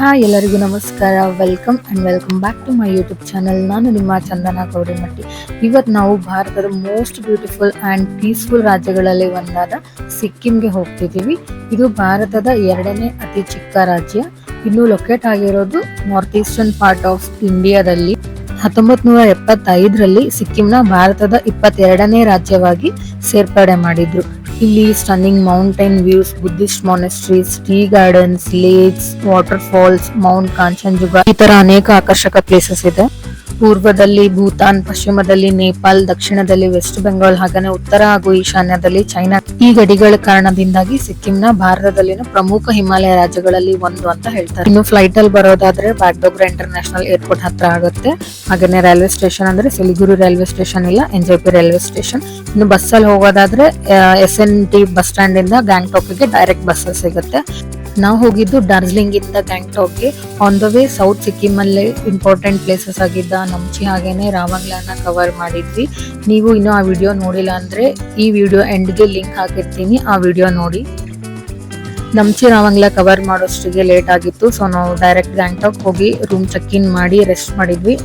Hi ಎಲ್ಲರಿಗೂ ನಮಸ್ಕಾರ. Welcome back to my YouTube channel. ನಾನು ನಿಮ್ಮ ಚಂದನ ಗೌರಿಮಟ್ಟಿ. ಇವತ್ತು ನಾವು ಭಾರತದ ಮೋಸ್ಟ್ ಬ್ಯೂಟಿಫುಲ್ ಆ್ಯಂಡ್ ಪೀಸ್ಫುಲ್ ರಾಜ್ಯಗಳಲ್ಲಿ ಒಂದಾದ ಸಿಕ್ಕಿಂಗೆ ಹೋಗ್ತಿದ್ದೀವಿ. ಇದು ಭಾರತದ 2ನೇ ಅತಿ ಚಿಕ್ಕ ರಾಜ್ಯ. ಇನ್ನು ಲೊಕೇಟ್ ಆಗಿರೋದು ನಾರ್ತ್ ಈಸ್ಟರ್ನ್ ಪಾರ್ಟ್ ಆಫ್ ಇಂಡಿಯಾದಲ್ಲಿ. 1975ರಲ್ಲಿ ಸಿಕ್ಕಿಂನ ಭಾರತದ 22ನೇ ರಾಜ್ಯವಾಗಿ ಸೇರ್ಪಡೆ ಮಾಡಿದ್ರು. ಇಲ್ಲಿ stunning mountain views, Buddhist monasteries, tea gardens, lakes, waterfalls, mount Kanchenjunga ಈ ತರ ಅನೇಕ ಆಕರ್ಷಕ ಪ್ಲೇಸಸ್ ಇದೆ. ಪೂರ್ವದಲ್ಲಿ ಭೂತಾನ್, ಪಶ್ಚಿಮದಲ್ಲಿ ನೇಪಾಲ್, ದಕ್ಷಿಣದಲ್ಲಿ ವೆಸ್ಟ್ ಬೆಂಗಾಲ್, ಹಾಗನೆ ಉತ್ತರ ಹಾಗೂ ಈಶಾನ್ಯದಲ್ಲಿ ಚೈನಾ. ಈ ಗಡಿಗಳ ಕಾರಣದಿಂದಾಗಿ ಸಿಕ್ಕಿಂನ ಭಾರತದಲ್ಲಿನ ಪ್ರಮುಖ ಹಿಮಾಲಯ ರಾಜ್ಯಗಳಲ್ಲಿ ಒಂದು ಅಂತ ಹೇಳ್ತಾರೆ. ಇನ್ನು ಫ್ಲೈಟ್ ಅಲ್ಲಿ ಬರೋದಾದ್ರೆ ಬಾಗ್ಡೋಗ್ರಾ ಇಂಟರ್ನ್ಯಾಷನಲ್ ಏರ್ಪೋರ್ಟ್ ಹತ್ರ ಆಗುತ್ತೆ. ಹಾಗೇನೆ ರೈಲ್ವೆ ಸ್ಟೇಷನ್ ಅಂದ್ರೆ ಸಿಲಿಗುರಿ ರೈಲ್ವೆ ಸ್ಟೇಷನ್ ಇಲ್ಲ NJP ರೈಲ್ವೆ ಸ್ಟೇಷನ್. ಇನ್ನು ಬಸ್ ಅಲ್ಲಿ ಹೋಗೋದಾದ್ರೆ SNT ಬಸ್ ಸ್ಟ್ಯಾಂಡ್ ಇಂದ ಗ್ಯಾಂಗ್ಟಾಕ್ಗೆ ಡೈರೆಕ್ಟ್ ಬಸ್ ಸಿಗುತ್ತೆ. ನಾವು ಹೋಗಿದ್ದು ಡಾರ್ಜಿಲಿಂಗ್ ಇಂದ ಗ್ಯಾಂಗ್ಟಾಕ್ಗೆ. On the way south Sikkim ಅಲ್ಲಿ ಇಂಪಾರ್ಟೆಂಟ್ ಪ್ಲೇಸಸ್ ಆಗಿದ್ದ ನಮ್ಚಿ ಹಾಗೇನೆ ರಾವಂಗ್ಲಾನ ಕವರ್ ಮಾಡಿದ್ವಿ. ನೀವು ಇನ್ನೂ ಆ ವಿಡಿಯೋ ನೋಡಿಲ್ಲ ಅಂದ್ರೆ ಈ ವಿಡಿಯೋ ಎಂಡ್ಗೆ ಲಿಂಕ್ ಹಾಕಿರ್ತೀನಿ, ಆ ವಿಡಿಯೋ ನೋಡಿ. ನಮ್ಚಿ ರಾವಂಗ್ಲಾ ಕವರ್ ಮಾಡೋಷ್ಟಿಗೆ ಲೇಟ್ ಆಗಿತ್ತು. ಸೊ ನಾವು ಡೈರೆಕ್ಟ್ ಗ್ಯಾಂಗ್ಟಾಕ್ ಹೋಗಿ ರೂಮ್ ಚೆಕ್ ಇನ್ ಮಾಡಿ ರೆಸ್ಟ್ ಮಾಡಿದ್ವಿ.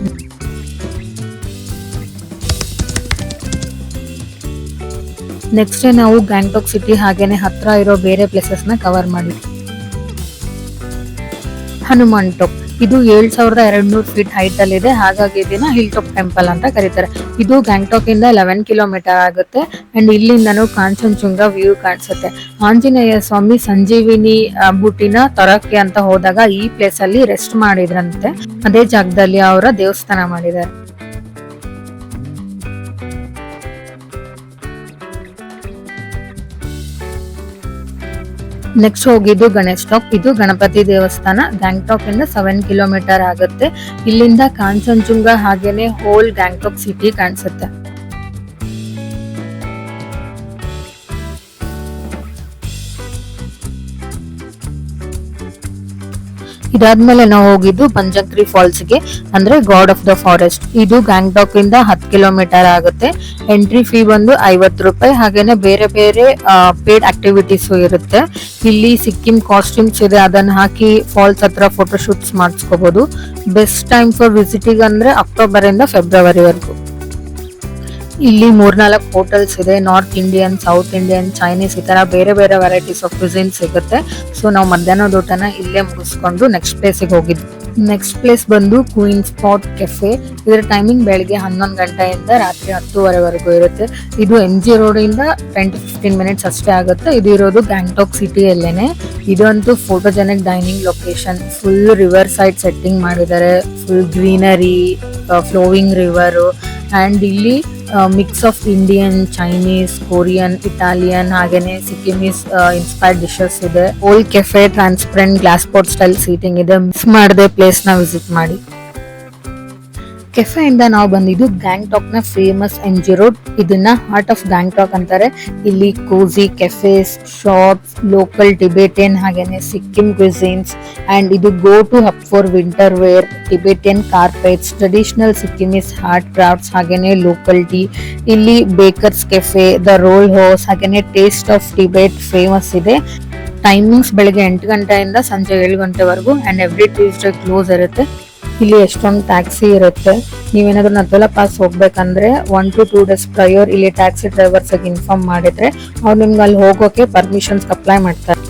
ನೆಕ್ಸ್ಟ್ ಡೇ ನಾವು ಗ್ಯಾಂಗ್ಟಾಕ್ ಸಿಟಿ ಹಾಗೇನೆ ಹತ್ರ ಇರೋ ಬೇರೆ ಪ್ಲೇಸಸ್ ನ ಕವರ್ ಮಾಡಿದ್ವಿ. ಹನುಮಾನ್ ಟಾಪ್ ಇದು 7200 ಫೀಟ್ ಹೈಟ್ ಅಲ್ಲಿ ಇದೆ. ಹಾಗಾಗಿ ಇದನ್ನ ಹಿಲ್ ಟಾಪ್ ಟೆಂಪಲ್ ಅಂತ ಕರೀತಾರೆ. ಇದು ಗ್ಯಾಂಗ್ಟಾಕ್ ಇಂದ 11 ಕಿಲೋಮೀಟರ್ ಆಗುತ್ತೆ. ಅಂಡ್ ಇಲ್ಲಿಂದನೂ ಕಾಂಚನಜುಂಗ ವ್ಯೂ ಕಾಣಿಸುತ್ತೆ. ಆಂಜನೇಯ ಸ್ವಾಮಿ ಸಂಜೀವಿನಿ ಬೂಟಿನ ತರಕ್ಕೆ ಅಂತ ಹೋದಾಗ ಈ ಪ್ಲೇಸ್ ಅಲ್ಲಿ ರೆಸ್ಟ್ ಮಾಡಿದ್ರಂತೆ. ಅದೇ ಜಾಗದಲ್ಲಿ ಅವರ ದೇವಸ್ಥಾನ ಮಾಡಿದ್ದಾರೆ. ನೆಕ್ಸ್ಟ್ ಹೋಗಿದ್ದು ಗಣೇಶ್ ಟಾಪ್. ಇದು ಗಣಪತಿ ದೇವಸ್ಥಾನ. ಗ್ಯಾಂಗ್ಟಾಕ್ ಇಂದ 7 ಕಿಲೋಮೀಟರ್ ಆಗುತ್ತೆ. ಇಲ್ಲಿಂದ ಕಾಂಚನಜುಂಗ ಹಾಗೇನೆ ಹೋಲ್ ಗ್ಯಾಂಗ್ಟಾಕ್ ಸಿಟಿ ಕಾಣಿಸುತ್ತೆ. ಇದಾದ್ಮೇಲೆ ನಾವು ಹೋಗಿದ್ದು ಬಂಜಂಕ್ರಿ ಫಾಲ್ಸ್ ಗೆ, ಅಂದ್ರೆ ಗಾಡ್ ಆಫ್ ದ ಫಾರೆಸ್ಟ್. ಇದು ಗ್ಯಾಂಗ್ಟಾಕ್ ಇಂದ 10 ಕಿಲೋಮೀಟರ್ ಆಗುತ್ತೆ. ಎಂಟ್ರಿ ಫೀ ಬಂದು 50 ರೂಪಾಯಿ. ಹಾಗೇನೆ ಬೇರೆ ಬೇರೆ ಪೇಡ್ ಆಕ್ಟಿವಿಟೀಸ್ ಇರುತ್ತೆ. ಇಲ್ಲಿ ಸಿಕ್ಕಿಂ ಕಾಸ್ಟ್ಯೂಮ್ಸ್ ಇದೆ, ಅದನ್ನ ಹಾಕಿ ಫಾಲ್ಸ್ ಹತ್ರ ಫೋಟೋ ಶೂಟ್ಸ್ ಮಾಡಿಸ್ಕೋಬಹುದು. ಬೆಸ್ಟ್ ಟೈಮ್ ಫಾರ್ ವಿಸಿಟಿಂಗ್ ಅಂದ್ರೆ ಅಕ್ಟೋಬರ್ ಇಂದ ಫೆಬ್ರವರಿವರೆಗೂ. ಇಲ್ಲಿ 3-4 ಹೋಟೆಲ್ಸ್ ಇದೆ. North Indian, south Indian, Chinese ಈ ತರ ಬೇರೆ ಬೇರೆ ವೆರೈಟೀಸ್ ಆಫ್ ಕ್ವಿಸಿನ್ ಸಿಗುತ್ತೆ. ಸೊ ನಾವು ಮಧ್ಯಾಹ್ನದ ಊಟನ ಇಲ್ಲೇ ಮುಗಿಸ್ಕೊಂಡು ನೆಕ್ಸ್ಟ್ ಪ್ಲೇಸಿಗೆ ಹೋಗಿದ್ವಿ. ನೆಕ್ಸ್ಟ್ ಪ್ಲೇಸ್ ಬಂದು ಕ್ವೀನ್ ಸ್ಪಾಟ್ ಕೆಫೆ. ಇದರ ಟೈಮಿಂಗ್ ಬೆಳಗ್ಗೆ 11 ಗಂಟೆಯಿಂದ ರಾತ್ರಿ 10:30ವರೆಗೂ ಇರುತ್ತೆ. ಇದು MG ರೋಡ್ ಇಂದ 10-15 ಮಿನಿಟ್ಸ್ ಅಷ್ಟೇ ಆಗುತ್ತೆ. ಇದು ಇರೋದು ಗ್ಯಾಂಗ್ಟಾಕ್ ಸಿಟಿಯಲ್ಲೇನೆ. ಇದಂತೂ photogenic dining location. Full riverside setting ಮಾಡಿದ್ದಾರೆ. Full greenery, flowing river. And ಇಲ್ಲಿ mix of Indian, Chinese, Korean, Italian ಹಾಗೇನೆ ಸಿಕ್ಕಿಮೀಸ್ ಇನ್ಸ್ಪೈರ್ಡ್ ಡಿಶಸ್ ಇದೆ. Old café, transparent glass board style seating ಇದೆ. ಮಿಸ್ ಮಾಡದೆ ಪ್ಲೇಸ್ ನ ವಿಸಿಟ್ ಮಾಡಿ. ಕೆಫೆ ಇಂದ ನಾವು ಬಂದಿದ್ದು ಗ್ಯಾಂಗ್ಟಾಕ್ ನ ಫೇಮಸ್ MG ರೋಡ್. ಇದನ್ನ ಹಾರ್ಟ್ ಆಫ್ ಗ್ಯಾಂಗ್ಟಾಕ್ ಅಂತಾರೆ. ಇಲ್ಲಿ cosy cafes, shops, local Tibetan ಹಾಗೇನೆ ಸಿಕ್ಕಿಂ ಕ್ವಿಸಿನ್ಸ್. ಅಂಡ್ ಇದು go to hub for winter wear, Tibetan carpets, traditional Sikkimese art crafts ಹಾಗೇನೆ ಲೋಕಲ್ ಟೀ. ಇಲ್ಲಿ bakers cafe, the roll house ಹಾಗೇನೆ ಟೇಸ್ಟ್ ಆಫ್ ಟಿಬೆಟ್ ಫೇಮಸ್ ಇದೆ. Timings ಬೆಳಗ್ಗೆ 8 ಗಂಟೆಯಿಂದ ಸಂಜೆ 7 ಗಂಟೆವರೆಗೂ. ಅಂಡ್ ಎವ್ರಿ ಟ್ಯೂಸ್ಡೇ ಕ್ಲೋಸ್ ಇರುತ್ತೆ. ಇಲ್ಲಿ ಎಷ್ಟೊಂದು ಟ್ಯಾಕ್ಸಿ ಇರುತ್ತೆ. ನೀವೇನಾದ್ರೂ ನಥೋಲಾ ಪಾಸ್ ಹೋಗ್ಬೇಕಂದ್ರೆ 1 to 2 days ಪ್ರಯರ್ ಇಲ್ಲಿ ಟ್ಯಾಕ್ಸಿ ಡ್ರೈವರ್ಸ್ ಇನ್ಫಾರ್ಮ್ ಮಾಡಿದ್ರೆ ಅವ್ರು ನಿಮ್ಗೆ ಅಲ್ಲಿ ಹೋಗೋಕೆ ಪರ್ಮಿಷನ್ಸ್ ಅಪ್ಲೈ ಮಾಡ್ತಾರೆ.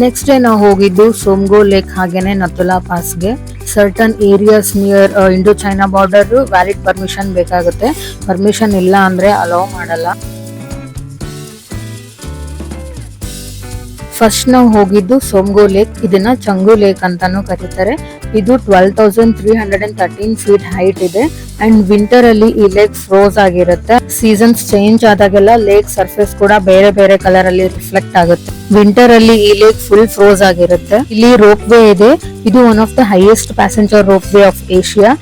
ನೆಕ್ಸ್ಟ್ ಡೇ ನಾವು ಹೋಗಿದ್ದು ಸೋಮ್ಗೋ ಲೇಕ್ ಹಾಗೇನೆ ನಥೋಲಾ ಪಾಸ್ಗೆ. Certain areas near Indo China border valid permission ಬೇಕಾಗುತ್ತೆ. ಪರ್ಮಿಷನ್ ಇಲ್ಲ ಅಂದ್ರೆ ಅಲೋ ಮಾಡಲ್ಲ. ಫಸ್ಟ್ ನಾವು ಹೋಗಿದ್ದು ಸೋಮ್ಗೋ ಲೇಕ್. ಇದನ್ನ ಚಂಗು ಲೇಕ್ ಅಂತಾನು ಕರೀತಾರೆ. ಇದು 12,313 ಫೀಟ್ ಹೈಟ್ ಇದೆ. ಅಂಡ್ ವಿಂಟರ್ ಅಲ್ಲಿ ಈ ಲೇಕ್ ಫ್ರೋಸ್ ಆಗಿರುತ್ತೆ. ಸೀಸನ್ಸ್ ಚೇಂಜ್ ಆದಾಗೆಲ್ಲ ಲೇಕ್ ಸರ್ಫೇಸ್ ಕೂಡ ಬೇರೆ ಬೇರೆ ಕಲರ್ ಅಲ್ಲಿ ರಿಫ್ಲೆಕ್ಟ್ ಆಗುತ್ತೆ. ವಿಂಟರ್ ಅಲ್ಲಿ ಈ ಲೇಕ್ ಫುಲ್ ಫ್ರೋಸ್ ಆಗಿರುತ್ತೆ. ಇಲ್ಲಿ ರೋಪ್ ವೇ ಇದೆ. ಇದು one of the highest passenger rope way of Asia.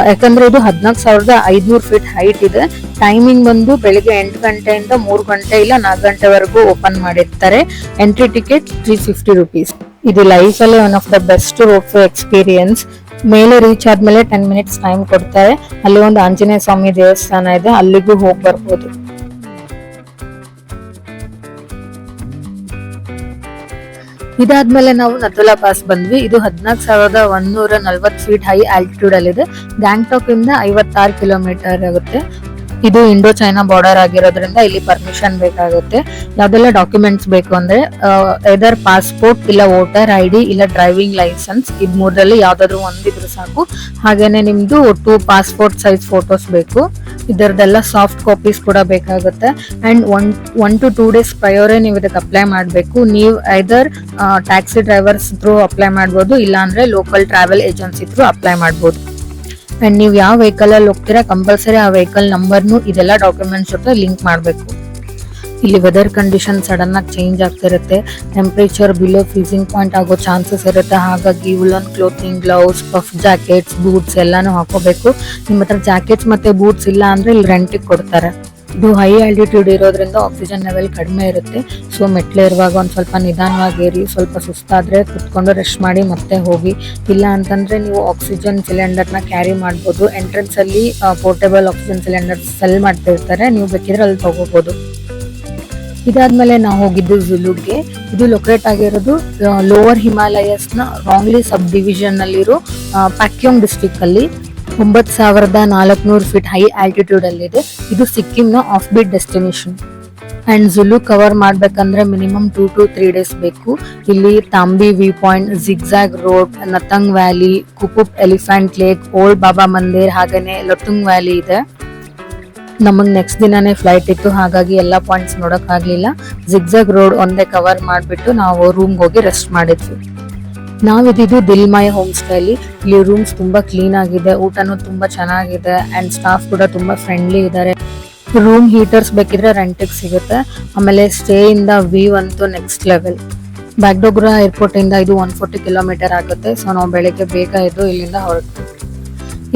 ಯಾಕಂದ್ರೆ ಇದು 14,500 ಫೀಟ್ ಹೈಟ್ ಇದೆ. ಟೈಮಿಂಗ್ ಬಂದು ಬೆಳಿಗ್ಗೆ 8 ಗಂಟೆಯಿಂದ 3 ಗಂಟೆ ಇಲ್ಲ 4 ಗಂಟೆವರೆಗೂ ಓಪನ್ ಮಾಡಿರ್ತಾರೆ. Entry ticket 350 rupees. ಇದು ಲೈಫ್ ಅಲ್ಲಿ one of the best rope way experience. ಮೇಲೆ ರೀಚ್ ಆದ್ಮೇಲೆ 10 ಮಿನಿಟ್ಸ್ ಟೈಮ್ ಕೊಡ್ತಾರೆ. ಅಲ್ಲಿ ಒಂದು ಆಂಜನೇಯ ಸ್ವಾಮಿ ದೇವಸ್ಥಾನ ಇದೆ, ಅಲ್ಲಿಗೂ ಹೋಗಿ ಬರ್ಬೋದು. ಇದಾದ್ಮೇಲೆ ನಾವು ನಥುಲಾ ಪಾಸ್ ಬಂದ್ವಿ. ಇದು 14,140 ಫೀಟ್ ಹೈ ಆಲ್ಟಿಟ್ಯೂಡ್ ಅಲ್ಲಿ ಇದೆ. ಗ್ಯಾಂಗ್ಟಾಕ್ ಇಂದ 56 ಕಿಲೋಮೀಟರ್ ಆಗುತ್ತೆ. ಇದು ಇಂಡೋ ಚೈನಾ ಬಾರ್ಡರ್ ಆಗಿರೋದ್ರಿಂದ ಇಲ್ಲಿ ಪರ್ಮಿಷನ್ ಬೇಕಾಗುತ್ತೆ. ಯಾವ್ದೆಲ್ಲ ಡಾಕ್ಯುಮೆಂಟ್ಸ್ ಬೇಕು ಅಂದ್ರೆ ಎದರ್ ಪಾಸ್ಪೋರ್ಟ್, ಇಲ್ಲ ವೋಟರ್ ಐಡಿ, ಇಲ್ಲ ಡ್ರೈವಿಂಗ್ ಲೈಸೆನ್ಸ್, ಇದ್ ಮೂರರಲ್ಲಿ ಯಾವ್ದಾದ್ರು ಒಂದಿದ್ರು ಸಾಕು. ಹಾಗೇನೆ ನಿಮ್ದು 2 ಪಾಸ್ಪೋರ್ಟ್ ಸೈಜ್ ಫೋಟೋಸ್ ಬೇಕು. ಇದರದೆಲ್ಲ ಸಾಫ್ಟ್ ಕಾಪೀಸ್ ಕೂಡ ಬೇಕಾಗುತ್ತೆ. ಅಂಡ್ 1 to 2 ಡೇಸ್ ಪ್ರಯೋರೇ ನೀವು ಇದಕ್ಕೆ ಅಪ್ಲೈ ಮಾಡಬೇಕು. ನೀವು ಐದರ್ ಟ್ಯಾಕ್ಸಿ ಡ್ರೈವರ್ಸ್ ಥ್ರೂ ಅಪ್ಲೈ ಮಾಡ್ಬೋದು, ಇಲ್ಲ ಅಂದ್ರೆ local travel agency through apply ಮಾಡ್ಬೋದು. ಅಂಡ್ ನೀವು ಯಾವ ವೆಹಿಕಲ್ ಅಲ್ಲಿ ಹೋಗ್ತೀರಾ ಕಂಪಲ್ಸರಿ ಆ ವೆಹಿಕಲ್ ನಂಬರ್ನು ಇದೆಲ್ಲ ಡಾಕ್ಯುಮೆಂಟ್ಸ್ ಜೊತೆ ಲಿಂಕ್ ಮಾಡಬೇಕು. ಇಲ್ಲಿ ವೆದರ್ ಕಂಡೀಷನ್ ಸಡನ್ ಆಗಿ ಚೇಂಜ್ ಆಗ್ತಿರುತ್ತೆ. ಟೆಂಪರೇಚರ್ ಬಿಲೋ ಫ್ರೀಸಿಂಗ್ ಪಾಯಿಂಟ್ ಆಗೋ ಚಾನ್ಸಸ್ ಇರುತ್ತೆ. ಹಾಗಾಗಿ woollen clothing, gloves, puff jackets, boots ಎಲ್ಲಾನು ಹಾಕೋಬೇಕು. ನಿಮ್ಮ ಹತ್ರ ಜಾಕೆಟ್ಸ್ ಮತ್ತೆ ಬೂಟ್ಸ್ ಇಲ್ಲ ಅಂದ್ರೆ ಇಲ್ಲಿ ರೆಂಟಿಗೆ ಕೊಡ್ತಾರೆ. ಇದು ಹೈ ಆಲ್ಟಿಟ್ಯೂಡ್ ಇರೋದ್ರಿಂದ ಆಕ್ಸಿಜನ್ ಲೆವೆಲ್ ಕಡಿಮೆ ಇರುತ್ತೆ. ಸೊ ಮೆಟ್ಲೇರುವಾಗ ಒಂದ್ ಸ್ವಲ್ಪ ನಿಧಾನವಾಗಿ ಏರಿ, ಸ್ವಲ್ಪ ಸುಸ್ತಾದ್ರೆ ಕುತ್ಕೊಂಡು ರೆಸ್ಟ್ ಮಾಡಿ ಮತ್ತೆ ಹೋಗಿ. ಇಲ್ಲ ಅಂತಂದ್ರೆ ನೀವು ಆಕ್ಸಿಜನ್ ಸಿಲಿಂಡರ್ನ ಕ್ಯಾರಿ ಮಾಡ್ಬೋದು. ಎಂಟ್ರೆನ್ಸ್ ಅಲ್ಲಿ ಪೋರ್ಟೇಬಲ್ ಆಕ್ಸಿಜನ್ ಸಿಲಿಂಡರ್ ಸೆಲ್ ಮಾಡ್ತಿರ್ತಾರೆ, ನೀವು ಬೇಕಿದ್ರೆ ಅಲ್ಲಿ ತಗೋಬಹುದು. ಇದಾದ್ಮೇಲೆ ನಾವು ಹೋಗಿದ್ದು ಝುಲುಗೆ. ಇದು ಲೊಕೇಟ್ ಆಗಿರೋದು ಲೋವರ್ ಹಿಮಾಲಯಸ್ ನ ರಾಂಗ್ಲಿ ಸಬ್ ಡಿವಿಷನ್ ಅಲ್ಲಿರೋ ಪ್ಯಾಕ್ಯೋಂಗ್ ಡಿಸ್ಟ್ರಿಕ್ಟ್ ಅಲ್ಲಿ. 9,400 ಫೀಟ್ ಹೈ ಆಲ್ಟಿಟ್ಯೂಡ್ ಅಲ್ಲಿ ಇದೆ. ಇದು ಸಿಕ್ಕಿಂನ offbeat destination. And Zuluk cover ಮಾಡ್ಬೇಕಂದ್ರೆ ಮಿನಿಮಮ್ 2 to 3 ಡೇಸ್ ಬೇಕು. ಇಲ್ಲಿ Thambi viewpoint, zigzag road, Nathang valley, Kupup elephant lake, old Baba Mandir, ಹಾಗೇನೆ ಲೊಟುಂಗ್ ವ್ಯಾಲಿ ಇದೆ. ನಮಗ್ ನೆಕ್ಸ್ಟ್ ದಿನಾನೇ ಫ್ಲೈಟ್ ಇತ್ತು, ಹಾಗಾಗಿ ಎಲ್ಲಾ ಪಾಯಿಂಟ್ಸ್ ನೋಡಕ್ ಆಗ್ಲಿಲ್ಲ. ಜಿಗ್ಜಾಗ್ ರೋಡ್ ಒಂದೇ ಕವರ್ ಮಾಡ್ಬಿಟ್ಟು ನಾವು ರೂಮ್ಗೆ ಹೋಗಿ ರೆಸ್ಟ್ ಮಾಡಿದ್ವಿ. ನಾವಿದ್ದು ದಿಲ್ಮಯ ಹೋಮ್ ಸ್ಟೇ ಅಲ್ಲಿ. ಇಲ್ಲಿ ರೂಮ್ಸ್ ತುಂಬಾ ಕ್ಲೀನ್ ಆಗಿದೆ, ಊಟನೂ ತುಂಬಾ ಚೆನ್ನಾಗಿದೆ, ಅಂಡ್ ಸ್ಟಾಫ್ ಕೂಡ ತುಂಬಾ ಫ್ರೆಂಡ್ಲಿ ಇದ್ದಾರೆ. ರೂಮ್ ಹೀಟರ್ಸ್ ಬೇಕಿದ್ರೆ ರೆಂಟಿಗೆ ಸಿಗುತ್ತೆ. ಆಮೇಲೆ ಸ್ಟೇ ಇಂದ ವ್ಯೂ ಅಂತೂ ನೆಕ್ಸ್ಟ್ ಲೆವೆಲ್. ಬ್ಯಾಗ್ಡೋಗ್ರಾ ಏರ್ಪೋರ್ಟ್ ಇಂದ ಇದು 140 ಕಿಲೋಮೀಟರ್ ಆಗುತ್ತೆ. ಸೊ ನಾವು ಬೆಳಿಗ್ಗೆ ಬೇಗ ಎದ್ದು ಇಲ್ಲಿಂದ ಹೊರಡ್ತೀವಿ.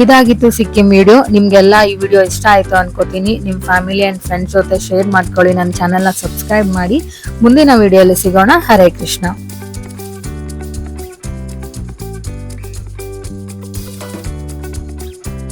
ಇದಾಗಿತ್ತು ಸಿಕ್ಕಿಂ ವಿಡಿಯೋ. ನಿಮ್ಗೆಲ್ಲ ಈ ವಿಡಿಯೋ ಇಷ್ಟ ಆಯ್ತು ಅನ್ಕೋತೀನಿ. ನಿಮ್ ಫ್ಯಾಮಿಲಿ ಅಂಡ್ ಫ್ರೆಂಡ್ಸ್ ಜೊತೆ ಶೇರ್ ಮಾಡ್ಕೊಳ್ಳಿ. ನನ್ನ ಚಾನೆಲ್ ನ ಸಬ್ಸ್ಕ್ರೈಬ್ ಮಾಡಿ. ಮುಂದಿನ ವಿಡಿಯೋಲಿ ಸಿಗೋಣ. ಹರೇ ಕೃಷ್ಣ.